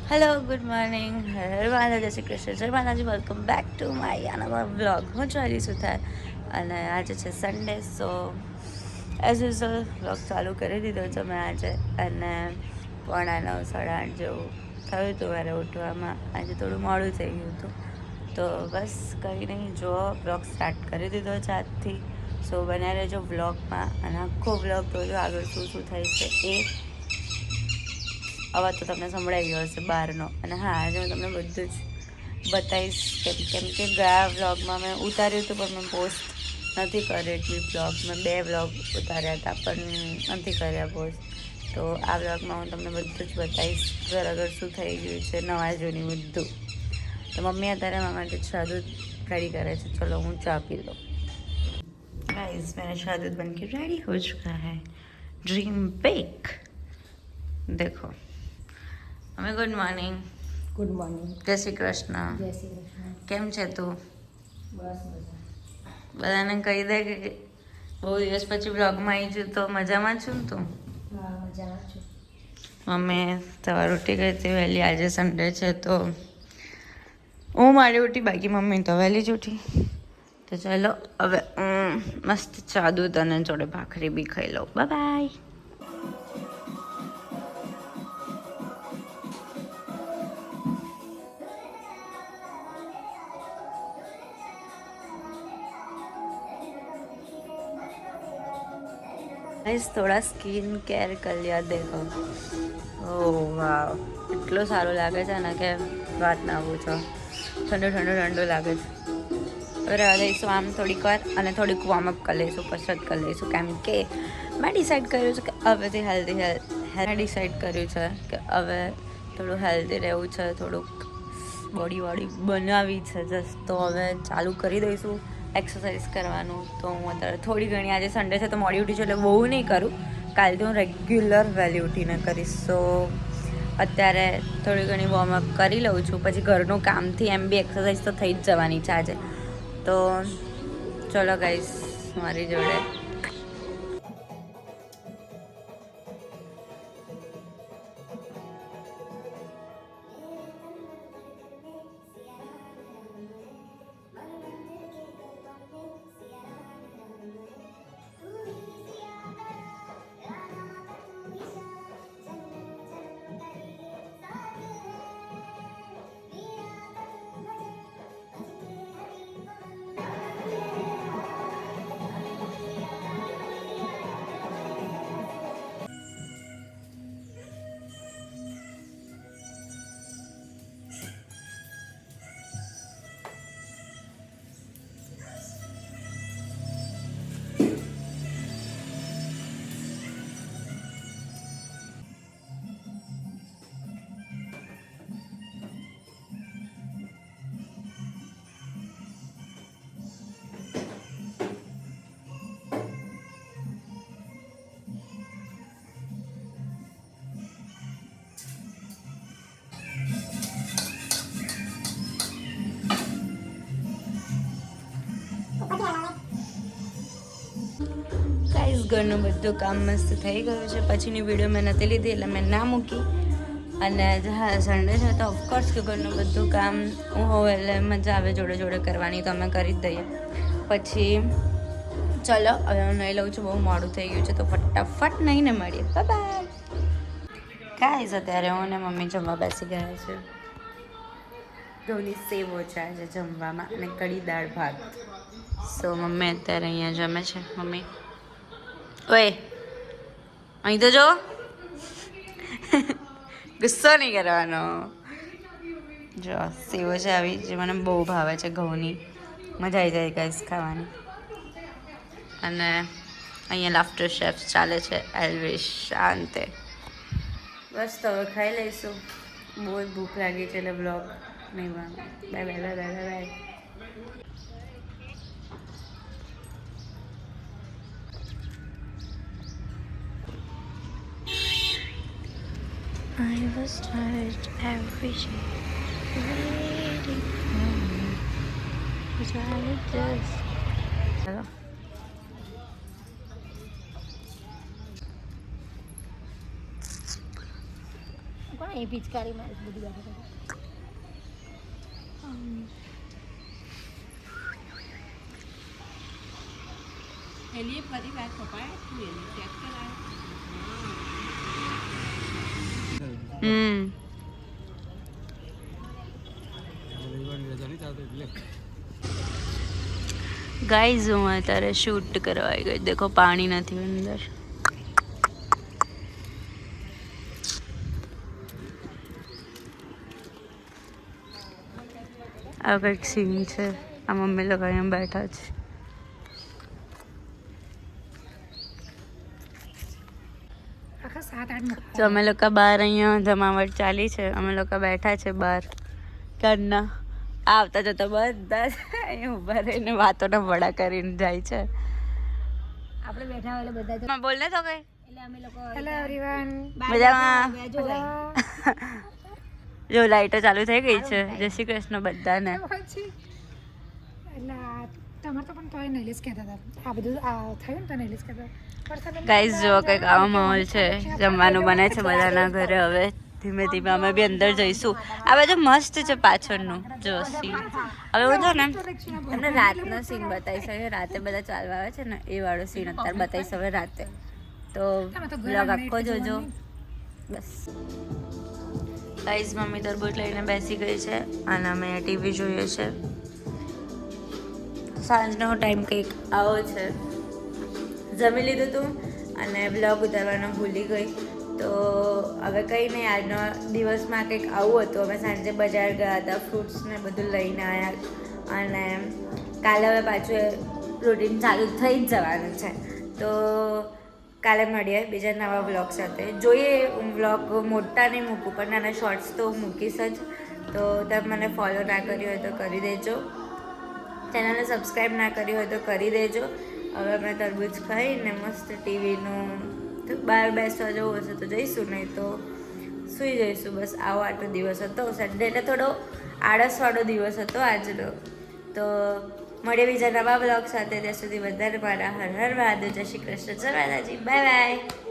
Hello good morning હર માતા જય શ્રી કૃષ્ણ જય માતાજી welcome back to my another vlog હું છું હરી સુથાર અને આજે છે સન્ડે સો એઝ યુઝ્યુઅલ વ્લોગ ચાલુ કરી દીધો છે મેં આજે અને 8:45 8:30 જેવું થયું હતું મારે ઉઠવામાં આજે થોડું મોડું થઈ ગયું હતું તો બસ કંઈ નહીં જો વ્લોગ સ્ટાર્ટ કરી દીધો છે આજથી સો બન્યા રહેજો વ્લોગમાં અને આખો વ્લોગ જોજો આગળ શું શું થાય છે એ અવાજ તો તમને સંભળાઈ ગયો હશે બહારનો અને હા આજે હું તમને બધું જ બતાવીશ કેમ કે ગયા વ્લોગમાં મેં ઉતાર્યું હતું પણ મેં પોસ્ટ નથી કર્યો એટલી વ્લોગ મેં 2 વ્લોગ ઉતાર્યા હતા પણ નથી કર્યા પોસ્ટ તો આ વ્લોગમાં હું તમને બધું જ બતાવીશ ઘર આગળ શું થઈ ગયું છે નવા જૂની બધું તો મમ્મી અત્યારે મારા માટે ચા દૂધ રેડી કરે છે ચલો હું ચા પી લઉં गाइस मेरा चा दूध बन के रेडी हो चुका है ड्रीम बेक देखो અમે ગુડ મોર્નિંગ જય શ્રી કૃષ્ણ કેમ છે તું બસ મજા બધાને કહી દે કે બહુ દિવસ પછી બ્લોગમાં આવી છું તો મજામાં છું ને તું હા મજામાં છું મમ્મી સવારે ઉઠી ગઈ હતી વહેલી આજે સન્ડે છે તો હું મારી ઉઠી બાકી મમ્મી તો વહેલી જ ઉઠી તો ચાલો હવે મસ્ત ચા દૂધ અને જોડે ભાખરી બી ખાઈ લઉં બાય थोड़ा स्किन केयर कर लिया देखो ओह वाह એટલો સારો લાગે છે ને કે વાત ના પૂછો ઠંડો ઠંડો ઠંડો લાગે છે હવે રહેવા દઈશું આમ થોડીક વાર અને થોડીક વોર્મઅપ કરી લઈશું કસરત કરી લઈશું કેમ કે મેં ડિસાઈડ કર્યું છે કે હવેથી ડિસાઈડ કર્યું છે કે હવે થોડું હેલ્ધી રહેવું છે થોડુંક બોડી બનાવી છે જસ્ટ તો હવે ચાલુ કરી દઈશું એક્સરસાઇઝ કરવાનું તો હું અત્યારે થોડી ઘણી આજે સન્ડે છે તો મોડી ઉઠી છું એટલે બહુ નહીં કરું કાલથી હું રેગ્યુલર વહેલી ઉઠીને કરીશ સો અત્યારે થોડી ઘણી વોર્મઅપ કરી લઉં છું પછી ઘરનું કામથી એમ બી એક્સરસાઇઝ તો થઈ જ જવાની છે આજે તો ચલો ગાઈસ મારી જોડે ગાઈસ ઘરનું બધું કામ મસ્ત થઈ ગયું છે પછીની વિડીયો મેં નથી લીધી એટલે મેં ના મૂકી અને હા સન્ડે છે તો ઓફકોર્સ કે ઘરનું બધું કામ હું હોઉં એટલે મજા આવે જોડે જોડે કરવાની તો અમે કરી જ દઈએ પછી ચલો હવે હું નહીં લઉં છું બહુ મોડું થઈ ગયું છે તો ફટાફટ નહીં ને મળીએ બાય ગાઈસ અત્યારે હું ને મમ્મી જમવા બેસી ગયા છે ઘઉંની સેવો છે આજે જમવામાં અને કઢી દાળ ભાત સો મમ્મી અત્યારે અહીંયા જમે છે મમ્મી ઓય અહીં તો જો ગુસ્સો નહીં કરવાનો જો સેવો છે આવી જે મને બહુ ભાવે છે ઘઉંની મજા આવી જાય ગાઈસ ખાવાની અને અહીંયા લાફ્ટર શેફ ચાલે છે એલ્વિશ શાંતે બસ તો હવે ખાઈ લઈશું બહુ જ ભૂખ લાગી છે એટલે બ્લોગ નહીં bye bye bye bye bye I was tired every day, waiting for you. Was I just? Hello. કોણ એ પિચકારી મારી બધી બાજુ એની ફરી વાર કપાય તું એને ચેક કરાય ગાઈઝ હું અત્યારે શૂટ કરવા આવી ગઈ. દેખો પાણી નથી અંદર. આ કંઈક સીન છે. આ મમ્મી લોકો અહીંયા બેઠા છે. આખા 7-8 તો અમે લોકો બહાર અહીંયા જમાવટ ચાલી છે. અમે લોકો બેઠા છે બહાર ક્યારના. આવતા જતા બધા અહીંયા ઊભા રહીને વાતોના વડા કરીને જાય છે. આપણે બેઠા હોય એટલે બધા બોલ ને તો કઈ એટલે અમે લોકો હેલો એવરીવન મજામાં. જો લાઈટો ચાલુ થઈ ગઈ છે. જય શ્રી કૃષ્ણ બધાને. એટલે તમારે તો પણ તોય નૈલેસ કહેતા હતા આ બધું આ થયું ને તો નૈલેસ કહેતા ગાઈઝ જો કંઈક આવો માહોલ છે. જમવાનું બને છે બધાના ઘરે. હવે ધીમે ધીમે અમે બી અંદર જઈશું. આ બાજુ મસ્ત છે પાછળનું જો સીન. હવે હું જો ને તમને રાતનો સીન બતાવીશ. હવે રાતે બધા ચાલવા આવે છે ને એ વાળો સીન અત્યારે બતાવીશ હવે રાતે. તો બ્લોગ આખો જોજો બસ. ગાઈઝ મમ્મી તરબૂચ લઈને બેસી ગઈ છે અને અમે ટીવી જોઈએ છે. સાંજનો ટાઈમ કંઈક આવો છે. જમી લીધું હતું અને બ્લોગ ઉતારવાનો ભૂલી ગઈ. તો હવે કંઈ નહીં, આજનો દિવસમાં કંઈક આવું હતું. અમે સાંજે બજાર ગયા હતા, ફ્રૂટ્સ ને બધું લઈને આવ્યા અને કાલે હવે પાછું રૂટીન ચાલુ થઈ જ જવાનું છે. તો કાલે મળીએ બીજા નવા બ્લોગ સાથે. જોઈએ હું બ્લોગ મોટા નહીં મૂકું પણ નાના શોર્ટ્સ તો મૂકીશ જ. તો તમે મને ફોલો ના કર્યો હોય તો કરી દેજો. ચેનલને સબસ્ક્રાઈબ ના કરી હોય તો કરી દેજો. હવે અમે તરબૂચ ખાઈને મસ્ત ટીવીનું બહાર બેસવા જવું હશે તો જઈશું, નહીં તો સૂઈ જઈશું. બસ આવો આટલો દિવસ હતો. સન્ડે એટલે થોડો આળસવાળો દિવસ હતો આજનો. તો મળીએ બીજા નવા બ્લોગ સાથે. ત્યાં સુધી બધાને મારા હર હર મહાદેવ. જય શ્રી કૃષ્ણ. જય માતાજી. Bye bye.